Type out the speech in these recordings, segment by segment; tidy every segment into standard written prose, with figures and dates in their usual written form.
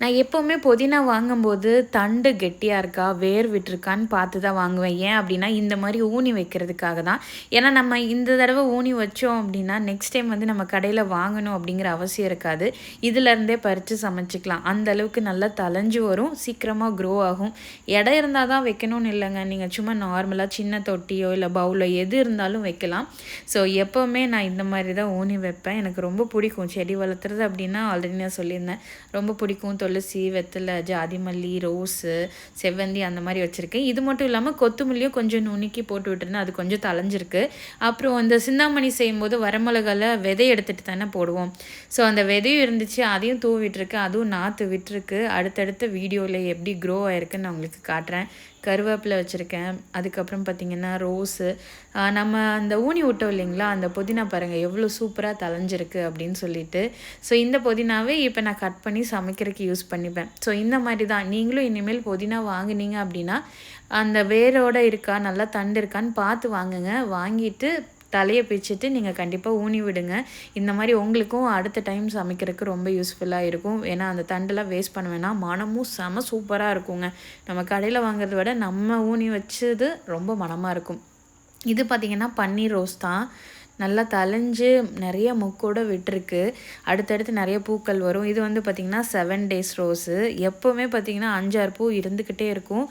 நான் எப்போவுமே புதினா வாங்கும்போது தண்டு கெட்டியாக இருக்கா வேர் விட்டுருக்கான்னு பார்த்து தான் வாங்குவேன். ஏன் அப்படின்னா இந்த மாதிரி ஊனி வைக்கிறதுக்காக தான். ஏன்னா நம்ம இந்த தடவை ஊனி வச்சோம் அப்படின்னா நெக்ஸ்ட் டைம் வந்து நம்ம கடையில் வாங்கணும் அப்படிங்கிற அவசியம் இருக்காது. இதிலேருந்தே பறித்து சமைச்சிக்கலாம். அந்த அளவுக்கு நல்லா தளைஞ்சு வரும், சீக்கிரமாக க்ரோ ஆகும். இடம் இருந்தால் தான் வைக்கணும்னு இல்லைங்க. நீங்கள் சும்மா நார்மலாக சின்ன தொட்டியோ இல்லை பவுலோ எது இருந்தாலும் வைக்கலாம். ஸோ எப்போவுமே நான் இந்த மாதிரி தான் ஊனி வைப்பேன். எனக்கு ரொம்ப பிடிக்கும் செடி வளர்த்துறது அப்படின்னா. ஆல்ரெடி நான் சொல்லியிருந்தேன், ரொம்ப பிடிக்கும். துளசி, வெத்தலை, ஜாதி மல்லி, ரோஸு, செவ்வந்தி அந்த மாதிரி வச்சுருக்கேன். இது மட்டும் இல்லாமல் கொத்தமல்லியும் கொஞ்சம் நுணுக்கி போட்டு விட்டுருந்தேன். அது கொஞ்சம் தளைஞ்சிருக்கு. அப்புறம் இந்த சிந்தாமணி செய்யும்போது வரமிளகால விதை எடுத்துகிட்டு தானே போடுவோம். ஸோ அந்த விதையும் இருந்துச்சு, அதையும் தூவி விட்டுருக்கேன். அதுவும் நாற்று விட்டுருக்கு. அடுத்தடுத்த வீடியோவில் எப்படி க்ரோ ஆகிருக்குன்னு நான் உங்களுக்கு காட்டுறேன். கருவேப்பிலை வச்சுருக்கேன். அதுக்கப்புறம் பார்த்திங்கன்னா ரோஸு, நம்ம அந்த ஊனி விட்டோம் இல்லைங்களா, அந்த புதினா பாருங்கள் எவ்வளோ சூப்பராக தளைஞ்சிருக்கு அப்படின்னு சொல்லிட்டு. ஸோ இந்த புதினாவே இப்போ நான் கட் பண்ணி சமைக்கிறதுக்கு யூஸ் பண்ணிப்பேன். ஸோ இந்த மாதிரி தான் நீங்களும் இனிமேல் புதினா வாங்குனீங்க அப்படின்னா அந்த வேரோடு இருக்கா, நல்லா தண்டு இருக்கான்னு பார்த்து வாங்குங்க. வாங்கிட்டு தலையை பிச்சுட்டு நீங்கள் கண்டிப்பாக ஊனி விடுங்க. இந்த மாதிரி உங்களுக்கும் அடுத்த டைம் சமைக்கிறதுக்கு ரொம்ப யூஸ்ஃபுல்லாக இருக்கும். ஏன்னா அந்த தண்டெல்லாம் வேஸ்ட் பண்ண வேணாம். மனமும் செம சூப்பராக இருக்குங்க. நம்ம கடையில் வாங்குறத விட நம்ம ஊனி வச்சது ரொம்ப மணமாக இருக்கும். இது பார்த்திங்கன்னா பன்னீர் ரோஸ் தான். நல்லா தளைஞ்சு நிறைய மொக்கோட விட்டுருக்கு. அடுத்தடுத்து நிறைய பூக்கள் வரும். இது வந்து பார்த்திங்கன்னா 7 days ரோஸு. எப்போவுமே பார்த்திங்கன்னா 5-6 பூ இருந்துக்கிட்டே இருக்கும்.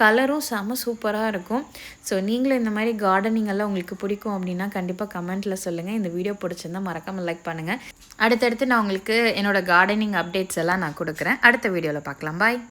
கலரும் செம சூப்பராக இருக்கும். ஸோ நீங்களும் இந்த மாதிரி கார்டனிங் எல்லாம் உங்களுக்கு பிடிக்கும் அப்படின்னா கண்டிப்பாக கமெண்ட்டில் சொல்லுங்கள். இந்த வீடியோ பிடிச்சிருந்தா மறக்காமல் லைக் பண்ணுங்கள். அடுத்தடுத்து நான் உங்களுக்கு என்னோடய கார்டனிங் அப்டேட்ஸ் எல்லாம் நான் கொடுக்குறேன். அடுத்த வீடியோவில் பார்க்கலாம். பாய்.